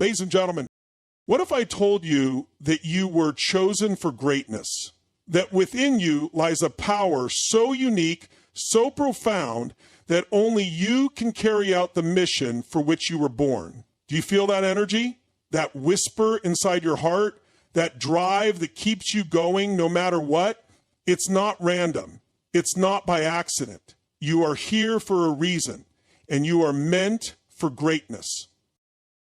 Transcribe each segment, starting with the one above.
Ladies and gentlemen, what if I told you that you were chosen for greatness? That within you lies a power so unique, so profound, that only you can carry out the mission for which you were born. Do you feel that energy? That whisper inside your heart? That drive that keeps you going no matter what? It's not random. It's not by accident. You are here for a reason, and you are meant for greatness.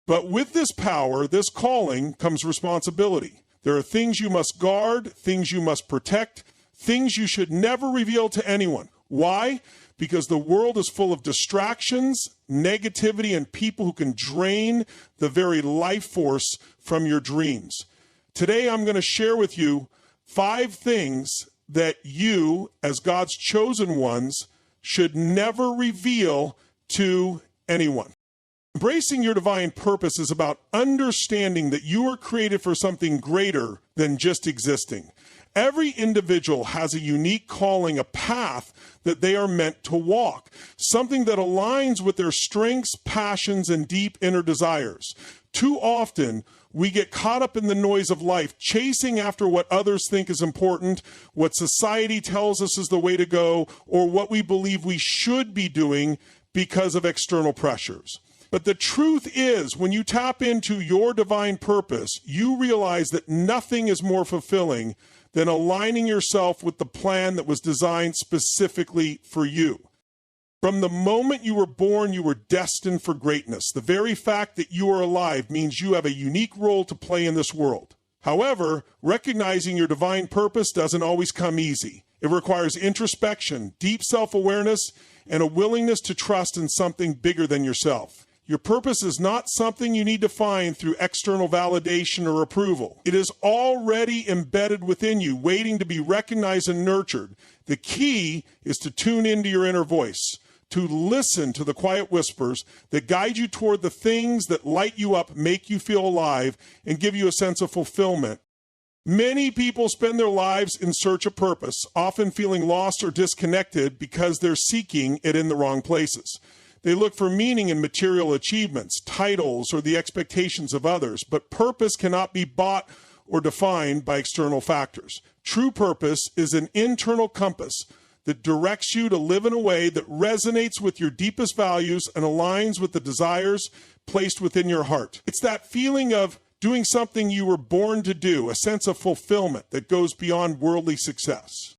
But with this power, this calling, comes responsibility. There are things you must guard, things you must protect, things you should never reveal to anyone. Why? Because the world is full of distractions, negativity, and people who can drain the very life force from your dreams. Today, I'm going to share with you 5 things that you, as God's chosen ones, should never reveal to anyone. Embracing your divine purpose is about understanding that you are created for something greater than just existing. Every individual has a unique calling, a path that they are meant to walk, something that aligns with their strengths, passions, and deep inner desires. Too often, we get caught up in the noise of life, chasing after what others think is important, what society tells us is the way to go, or what we believe we should be doing because of external pressures. But the truth is, when you tap into your divine purpose, you realize that nothing is more fulfilling than aligning yourself with the plan that was designed specifically for you. From the moment you were born, you were destined for greatness. The very fact that you are alive means you have a unique role to play in this world. However, recognizing your divine purpose doesn't always come easy. It requires introspection, deep self-awareness, and a willingness to trust in something bigger than yourself. Your purpose is not something you need to find through external validation or approval. It is already embedded within you, waiting to be recognized and nurtured. The key is to tune into your inner voice, to listen to the quiet whispers that guide you toward the things that light you up, make you feel alive, and give you a sense of fulfillment. Many people spend their lives in search of purpose, often feeling lost or disconnected because they're seeking it in the wrong places. They look for meaning in material achievements, titles, or the expectations of others, but purpose cannot be bought or defined by external factors. True purpose is an internal compass that directs you to live in a way that resonates with your deepest values and aligns with the desires placed within your heart. It's that feeling of doing something you were born to do, a sense of fulfillment that goes beyond worldly success.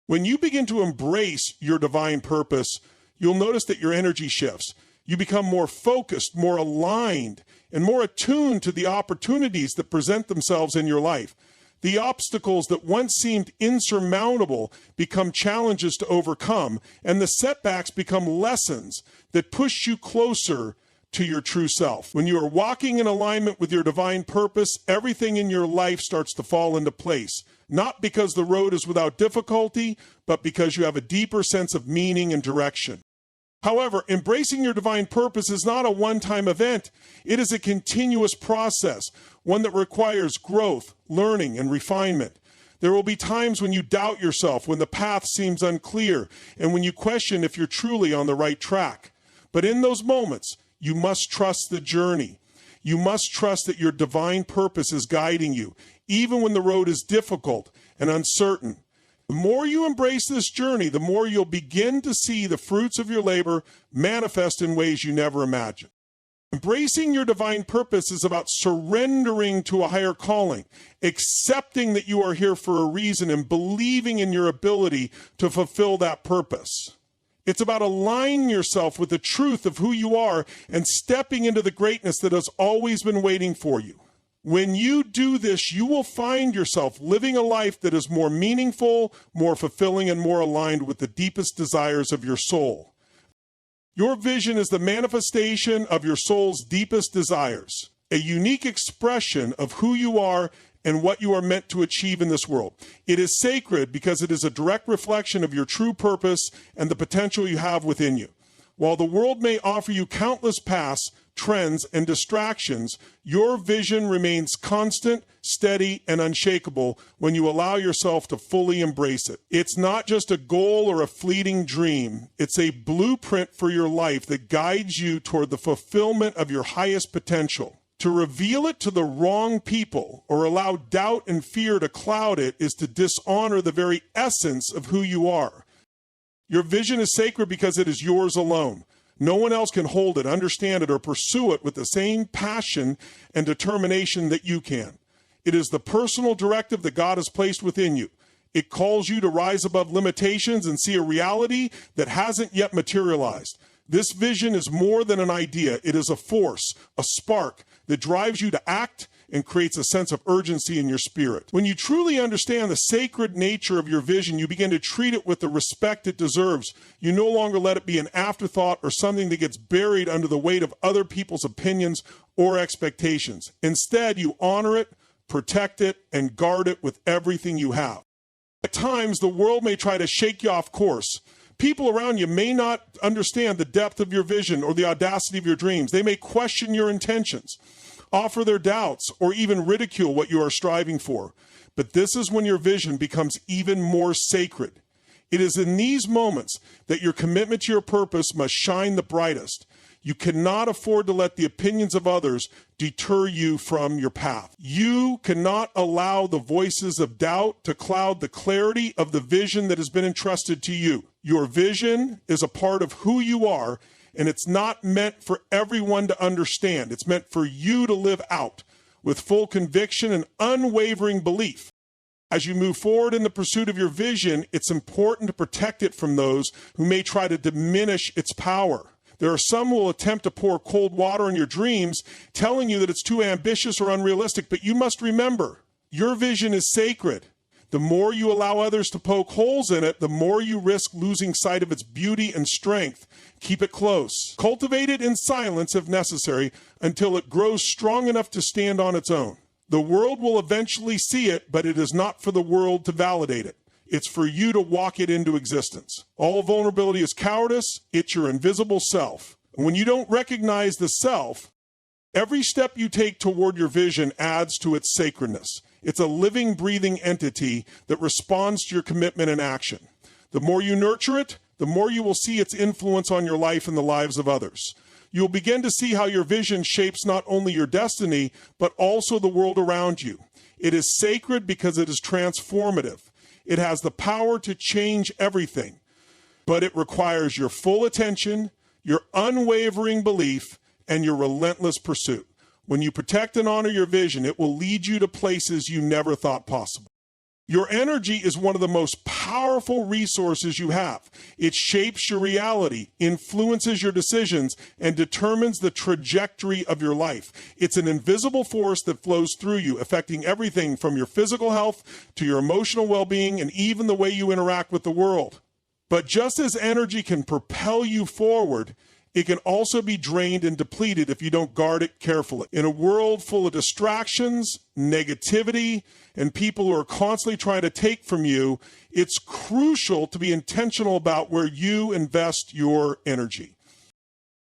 When you begin to embrace your divine purpose, you'll notice that your energy shifts. You become more focused, more aligned, and more attuned to the opportunities that present themselves in your life. The obstacles that once seemed insurmountable become challenges to overcome, and the setbacks become lessons that push you closer to your true self. When you are walking in alignment with your divine purpose, everything in your life starts to fall into place. Not because the road is without difficulty, but because you have a deeper sense of meaning and direction. However, embracing your divine purpose is not a one-time event. It is a continuous process, one that requires growth, learning, and refinement. There will be times when you doubt yourself, when the path seems unclear, and when you question if you're truly on the right track. But in those moments, you must trust the journey. You must trust that your divine purpose is guiding you, even when the road is difficult and uncertain. The more you embrace this journey, the more you'll begin to see the fruits of your labor manifest in ways you never imagined. Embracing your divine purpose is about surrendering to a higher calling, accepting that you are here for a reason, and believing in your ability to fulfill that purpose. It's about aligning yourself with the truth of who you are and stepping into the greatness that has always been waiting for you. When you do this, you will find yourself living a life that is more meaningful, more fulfilling, and more aligned with the deepest desires of your soul. Your vision is the manifestation of your soul's deepest desires, a unique expression of who you are and what you are meant to achieve in this world. It is sacred because it is a direct reflection of your true purpose and the potential you have within you. While the world may offer you countless paths, trends, and distractions, your vision remains constant, steady, and unshakable when you allow yourself to fully embrace it. It's not just a goal or a fleeting dream. It's a blueprint for your life that guides you toward the fulfillment of your highest potential. To reveal it to the wrong people or allow doubt and fear to cloud it is to dishonor the very essence of who you are. Your vision is sacred because it is yours alone. No one else can hold it, understand it, or pursue it with the same passion and determination that you can. It is the personal directive that God has placed within you. It calls you to rise above limitations and see a reality that hasn't yet materialized. This vision is more than an idea. It is a force, a spark that drives you to act and creates a sense of urgency in your spirit. When you truly understand the sacred nature of your vision, you begin to treat it with the respect it deserves. You no longer let it be an afterthought or something that gets buried under the weight of other people's opinions or expectations. Instead, you honor it, protect it, and guard it with everything you have. At times, the world may try to shake you off course. People around you may not understand the depth of your vision or the audacity of your dreams. They may question your intentions, offer their doubts, or even ridicule what you are striving for. But this is when your vision becomes even more sacred. It is in these moments that your commitment to your purpose must shine the brightest. You cannot afford to let the opinions of others deter you from your path. You cannot allow the voices of doubt to cloud the clarity of the vision that has been entrusted to you. Your vision is a part of who you are, and it's not meant for everyone to understand. It's meant for you to live out with full conviction and unwavering belief. As you move forward in the pursuit of your vision, it's important to protect it from those who may try to diminish its power. There are some who will attempt to pour cold water on your dreams, telling you that it's too ambitious or unrealistic, but you must remember, your vision is sacred. The more you allow others to poke holes in it, the more you risk losing sight of its beauty and strength. Keep it close. Cultivate it in silence if necessary until it grows strong enough to stand on its own. The world will eventually see it, but it is not for the world to validate it. It's for you to walk it into existence. All vulnerability is cowardice. It's your invisible self. And when you don't recognize the self, every step you take toward your vision adds to its sacredness. It's a living, breathing entity that responds to your commitment and action. The more you nurture it, the more you will see its influence on your life and the lives of others. You'll begin to see how your vision shapes not only your destiny, but also the world around you. It is sacred because it is transformative. It has the power to change everything, but it requires your full attention, your unwavering belief, and your relentless pursuit. When you protect and honor your vision, it will lead you to places you never thought possible. Your energy is one of the most powerful resources you have. It shapes your reality, influences your decisions, and determines the trajectory of your life. It's an invisible force that flows through you, affecting everything from your physical health to your emotional well-being and even the way you interact with the world. But just as energy can propel you forward, it can also be drained and depleted if you don't guard it carefully. In a world full of distractions, negativity, and people who are constantly trying to take from you, it's crucial to be intentional about where you invest your energy.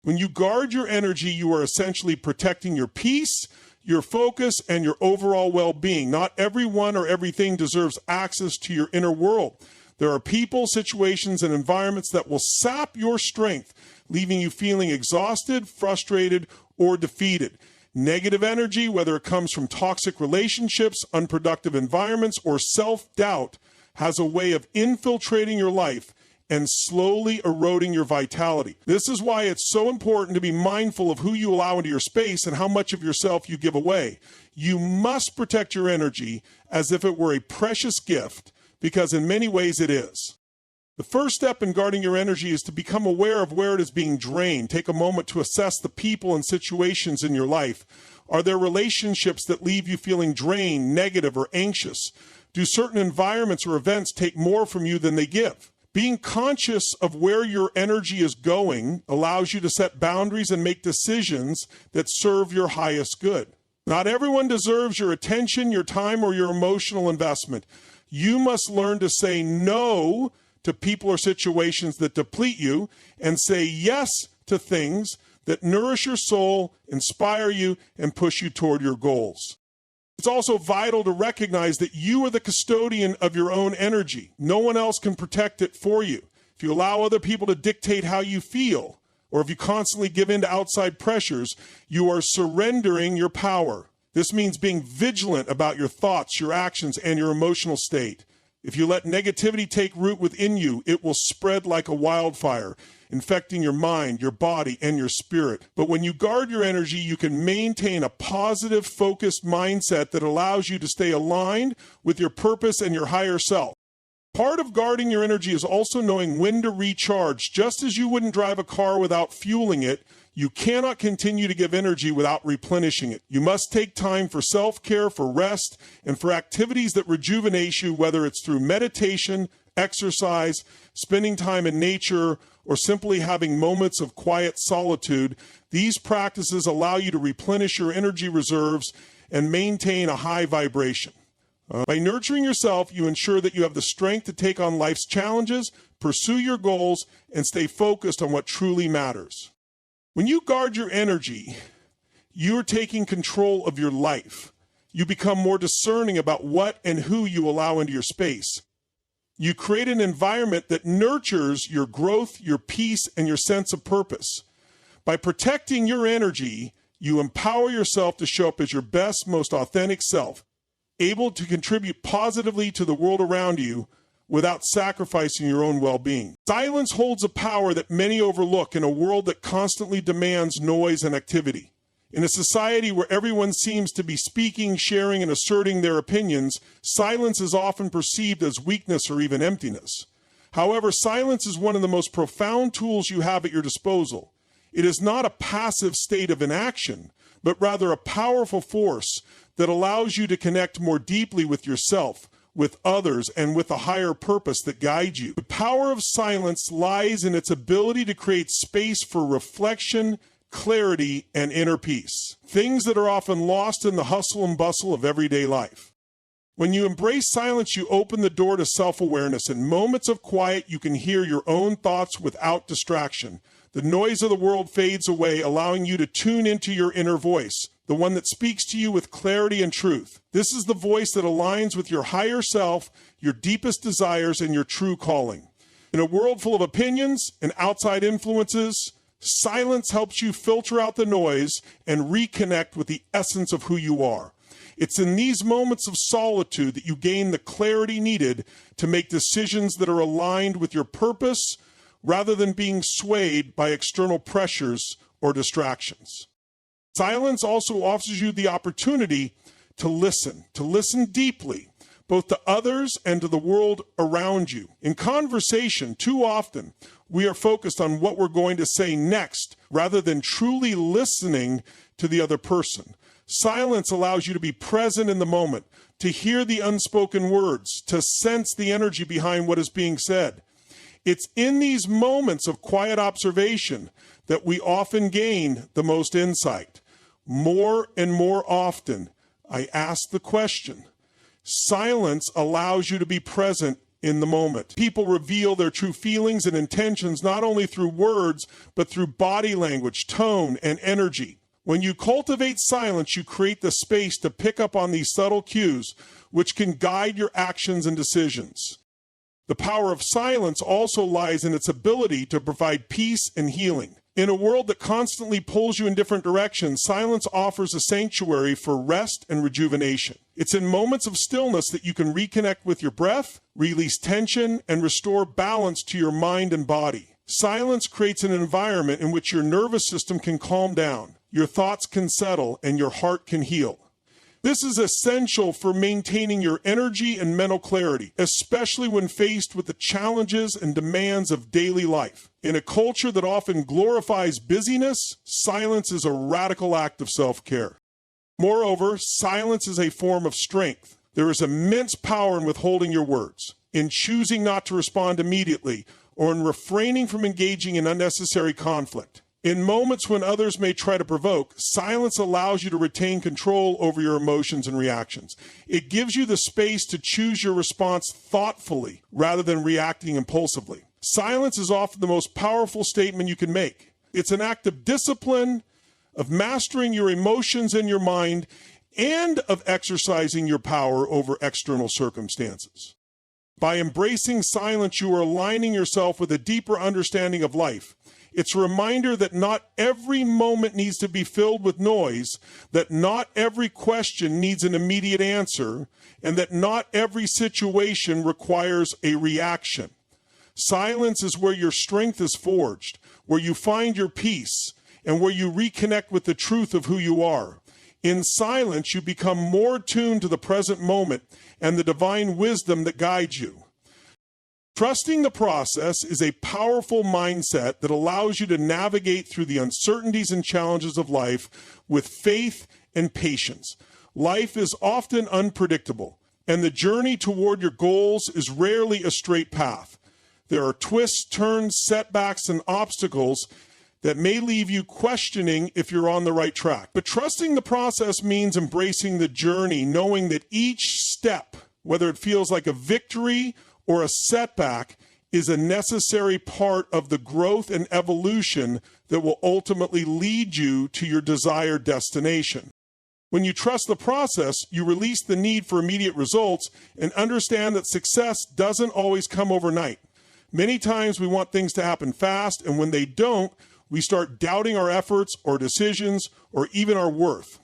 When you guard your energy, you are essentially protecting your peace, your focus, and your overall well-being. Not everyone or everything deserves access to your inner world. There are people, situations, and environments that will sap your strength, leaving you feeling exhausted, frustrated, or defeated. Negative energy, whether it comes from toxic relationships, unproductive environments, or self-doubt, has a way of infiltrating your life and slowly eroding your vitality. This is why it's so important to be mindful of who you allow into your space and how much of yourself you give away. You must protect your energy as if it were a precious gift, because in many ways it is. The first step in guarding your energy is to become aware of where it is being drained. Take a moment to assess the people and situations in your life. Are there relationships that leave you feeling drained, negative, or anxious? Do certain environments or events take more from you than they give? Being conscious of where your energy is going allows you to set boundaries and make decisions that serve your highest good. Not everyone deserves your attention, your time, or your emotional investment. You must learn to say no to people or situations that deplete you, and say yes to things that nourish your soul, inspire you, and push you toward your goals. It's also vital to recognize that you are the custodian of your own energy. No one else can protect it for you. If you allow other people to dictate how you feel, or if you constantly give in to outside pressures, you are surrendering your power. This means being vigilant about your thoughts, your actions, and your emotional state. If you let negativity take root within you, it will spread like a wildfire, infecting your mind, your body, and your spirit. But when you guard your energy, you can maintain a positive, focused mindset that allows you to stay aligned with your purpose and your higher self. Part of guarding your energy is also knowing when to recharge. Just as you wouldn't drive a car without fueling it, you cannot continue to give energy without replenishing it. You must take time for self-care, for rest, and for activities that rejuvenate you, whether it's through meditation, exercise, spending time in nature, or simply having moments of quiet solitude. These practices allow you to replenish your energy reserves and maintain a high vibration. By nurturing yourself, you ensure that you have the strength to take on life's challenges, pursue your goals, and stay focused on what truly matters. When you guard your energy, you're taking control of your life. You become more discerning about what and who you allow into your space. You create an environment that nurtures your growth, your peace, and your sense of purpose. By protecting your energy, you empower yourself to show up as your best, most authentic self, able to contribute positively to the world around you without sacrificing your own well-being. Silence holds a power that many overlook in a world that constantly demands noise and activity. In a society where everyone seems to be speaking, sharing, and asserting their opinions, silence is often perceived as weakness or even emptiness. However, silence is one of the most profound tools you have at your disposal. It is not a passive state of inaction, but rather a powerful force that allows you to connect more deeply with yourself, with others, and with a higher purpose that guides you. The power of silence lies in its ability to create space for reflection, clarity, and inner peace, things that are often lost in the hustle and bustle of everyday life. When you embrace silence, you open the door to self-awareness. In moments of quiet, you can hear your own thoughts without distraction. The noise of the world fades away, allowing you to tune into your inner voice, the one that speaks to you with clarity and truth. This is the voice that aligns with your higher self, your deepest desires, and your true calling. In a world full of opinions and outside influences, silence helps you filter out the noise and reconnect with the essence of who you are. It's in these moments of solitude that you gain the clarity needed to make decisions that are aligned with your purpose rather than being swayed by external pressures or distractions. Silence also offers you the opportunity to listen deeply, both to others and to the world around you. In conversation, too often, we are focused on what we're going to say next rather than truly listening to the other person. Silence allows you to be present in the moment, to hear the unspoken words, to sense the energy behind what is being said. It's in these moments of quiet observation that we often gain the most insight. More and more often, I ask the question, silence allows you to be present in the moment. People reveal their true feelings and intentions not only through words, but through body language, tone, and energy. When you cultivate silence, you create the space to pick up on these subtle cues, which can guide your actions and decisions. The power of silence also lies in its ability to provide peace and healing. In a world that constantly pulls you in different directions, silence offers a sanctuary for rest and rejuvenation. It's in moments of stillness that you can reconnect with your breath, release tension, and restore balance to your mind and body. Silence creates an environment in which your nervous system can calm down, your thoughts can settle, and your heart can heal. This is essential for maintaining your energy and mental clarity, especially when faced with the challenges and demands of daily life. In a culture that often glorifies busyness, silence is a radical act of self-care. Moreover, silence is a form of strength. There is immense power in withholding your words, in choosing not to respond immediately, or in refraining from engaging in unnecessary conflict. In moments when others may try to provoke, silence allows you to retain control over your emotions and reactions. It gives you the space to choose your response thoughtfully rather than reacting impulsively. Silence is often the most powerful statement you can make. It's an act of discipline, of mastering your emotions and your mind, and of exercising your power over external circumstances. By embracing silence, you are aligning yourself with a deeper understanding of life. It's a reminder that not every moment needs to be filled with noise, that not every question needs an immediate answer, and that not every situation requires a reaction. Silence is where your strength is forged, where you find your peace, and where you reconnect with the truth of who you are. In silence, you become more attuned to the present moment and the divine wisdom that guides you. Trusting the process is a powerful mindset that allows you to navigate through the uncertainties and challenges of life with faith and patience. Life is often unpredictable, and the journey toward your goals is rarely a straight path. There are twists, turns, setbacks, and obstacles that may leave you questioning if you're on the right track. But trusting the process means embracing the journey, knowing that each step, whether it feels like a victory or a setback, is a necessary part of the growth and evolution that will ultimately lead you to your desired destination. When you trust the process, you release the need for immediate results and understand that success doesn't always come overnight. Many times we want things to happen fast, and when they don't, we start doubting our efforts or decisions or even our worth.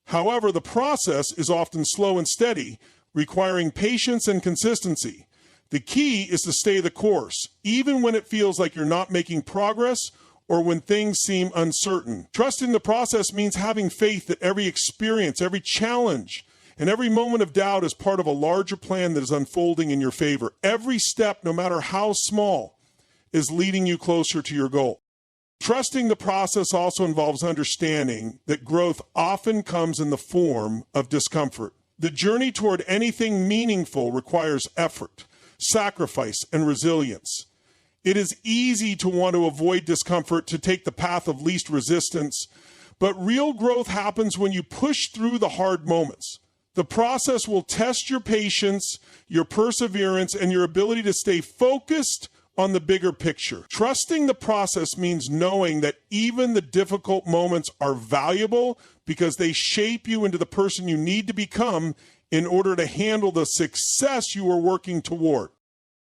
However, the process is often slow and steady, requiring patience and consistency. The key is to stay the course, even when it feels like you're not making progress or when things seem uncertain. Trusting the process means having faith that every experience, every challenge, and every moment of doubt is part of a larger plan that is unfolding in your favor. Every step, no matter how small, is leading you closer to your goal. Trusting the process also involves understanding that growth often comes in the form of discomfort. The journey toward anything meaningful requires effort, sacrifice, and resilience. It is easy to want to avoid discomfort, to take the path of least resistance, but real growth happens when you push through the hard moments. The process will test your patience, your perseverance, and your ability to stay focused on the bigger picture. Trusting the process means knowing that even the difficult moments are valuable because they shape you into the person you need to become in order to handle the success you are working toward.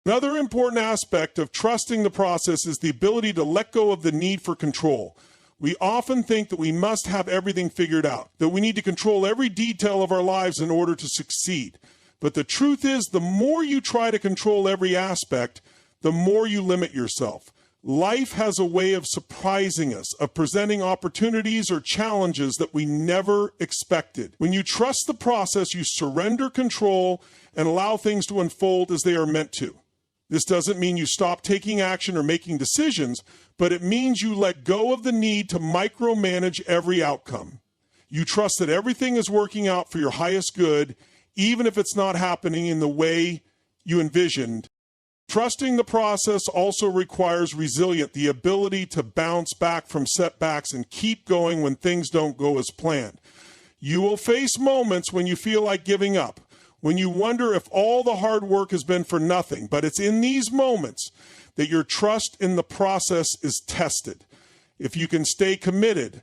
Another important aspect of trusting the process is the ability to let go of the need for control. We often think that we must have everything figured out, that we need to control every detail of our lives in order to succeed. But the truth is, the more you try to control every aspect, the more you limit yourself. Life has a way of surprising us, of presenting opportunities or challenges that we never expected. When you trust the process, you surrender control and allow things to unfold as they are meant to. This doesn't mean you stop taking action or making decisions, but it means you let go of the need to micromanage every outcome. You trust that everything is working out for your highest good, even if it's not happening in the way you envisioned. Trusting the process also requires resilience, the ability to bounce back from setbacks and keep going when things don't go as planned. You will face moments when you feel like giving up, when you wonder if all the hard work has been for nothing, but it's in these moments that your trust in the process is tested. If you can stay committed,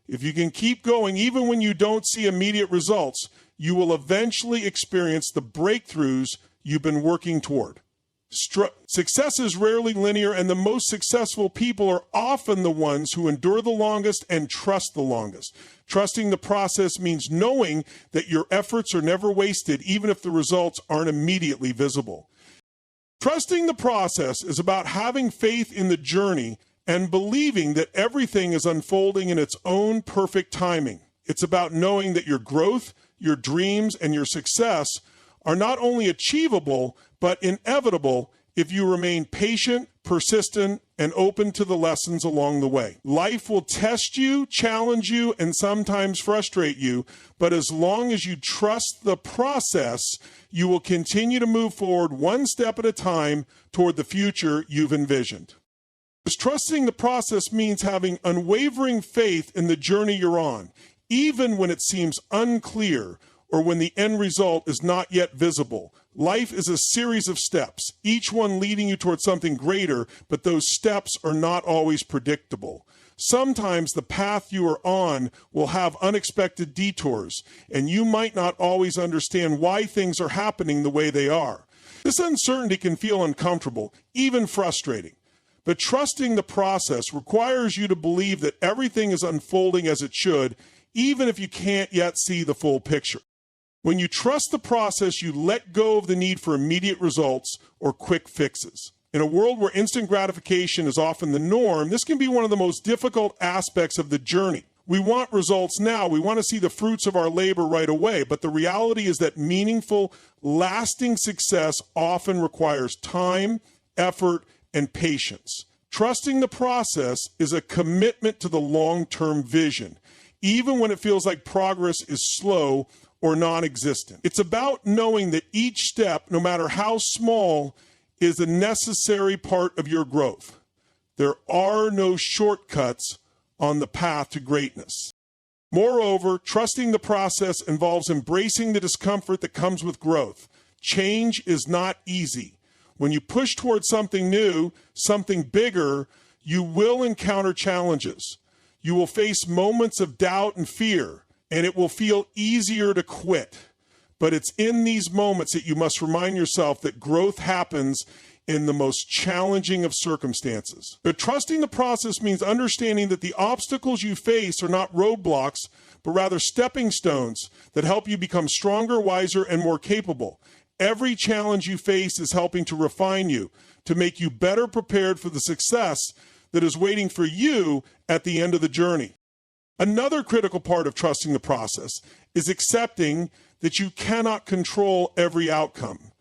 if you can keep going even when you don't see immediate results, you will eventually experience the breakthroughs you've been working toward. Success is rarely linear, and the most successful people are often the ones who endure the longest and trust the longest. Trusting the process means knowing that your efforts are never wasted, even if the results aren't immediately visible. Trusting the process is about having faith in the journey and believing that everything is unfolding in its own perfect timing. It's about knowing that your growth, your dreams, and your success are not only achievable, but inevitable if you remain patient, persistent, and open to the lessons along the way. Life will test you, challenge you, and sometimes frustrate you, but as long as you trust the process, you will continue to move forward one step at a time toward the future you've envisioned. Trusting the process means having unwavering faith in the journey you're on, even when it seems unclear or when the end result is not yet visible. Life is a series of steps, each one leading you towards something greater, but those steps are not always predictable. Sometimes the path you are on will have unexpected detours, and you might not always understand why things are happening the way they are. This uncertainty can feel uncomfortable, even frustrating. But trusting the process requires you to believe that everything is unfolding as it should, even if you can't yet see the full picture. When you trust the process, you let go of the need for immediate results or quick fixes. In a world where instant gratification is often the norm, this can be one of the most difficult aspects of the journey. We want results now. We want to see the fruits of our labor right away. But the reality is that meaningful, lasting success often requires time, effort, and patience. Trusting the process is a commitment to the long-term vision, even when it feels like progress is slow or non-existent. It's about knowing that each step, no matter how small, is a necessary part of your growth. There are no shortcuts on the path to greatness. Moreover, trusting the process involves embracing the discomfort that comes with growth. Change is not easy. When you push towards something new, something bigger, you will encounter challenges. You will face moments of doubt and fear, and it will feel easier to quit. But it's in these moments that you must remind yourself that growth happens in the most challenging of circumstances. But trusting the process means understanding that the obstacles you face are not roadblocks, but rather stepping stones that help you become stronger, wiser, and more capable. Every challenge you face is helping to refine you, to make you better prepared for the success that is waiting for you at the end of the journey. Another critical part of trusting the process is accepting that you cannot control every outcome.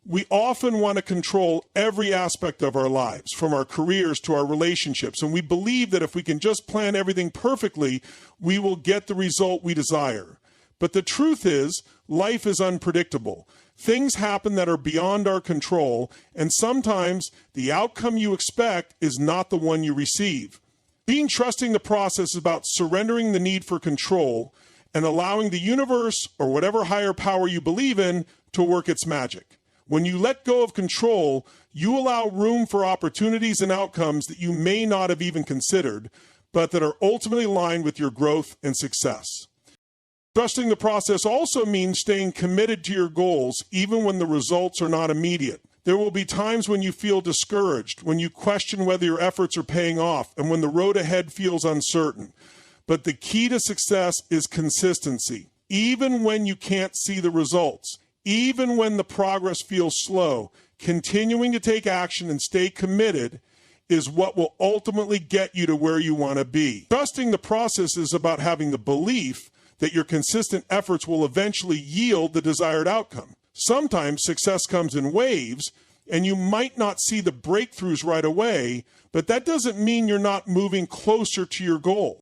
We often want to control every aspect of our lives, from our careers to our relationships, and we believe that if we can just plan everything perfectly, we will get the result we desire. But the truth is, life is unpredictable. Things happen that are beyond our control, and sometimes the outcome you expect is not the one you receive. Being trusting the process is about surrendering the need for control and allowing the universe or whatever higher power you believe in to work its magic. When you let go of control, you allow room for opportunities and outcomes that you may not have even considered, but that are ultimately aligned with your growth and success. Trusting the process also means staying committed to your goals, even when the results are not immediate. There will be times when you feel discouraged, when you question whether your efforts are paying off, and when the road ahead feels uncertain. But the key to success is consistency. Even when you can't see the results, even when the progress feels slow, continuing to take action and stay committed is what will ultimately get you to where you want to be. Trusting the process is about having the belief that your consistent efforts will eventually yield the desired outcome. Sometimes success comes in waves, and you might not see the breakthroughs right away, but that doesn't mean you're not moving closer to your goal.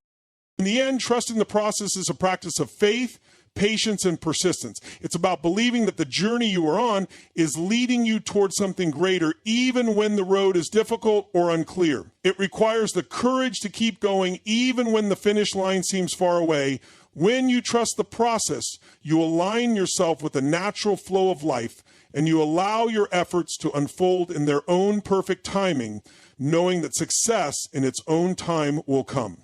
In the end, trusting the process is a practice of faith, patience, and persistence. It's about believing that the journey you are on is leading you towards something greater, even when the road is difficult or unclear. It requires the courage to keep going, even when the finish line seems far away. When you trust the process, you align yourself with the natural flow of life, and you allow your efforts to unfold in their own perfect timing, knowing that success in its own time will come.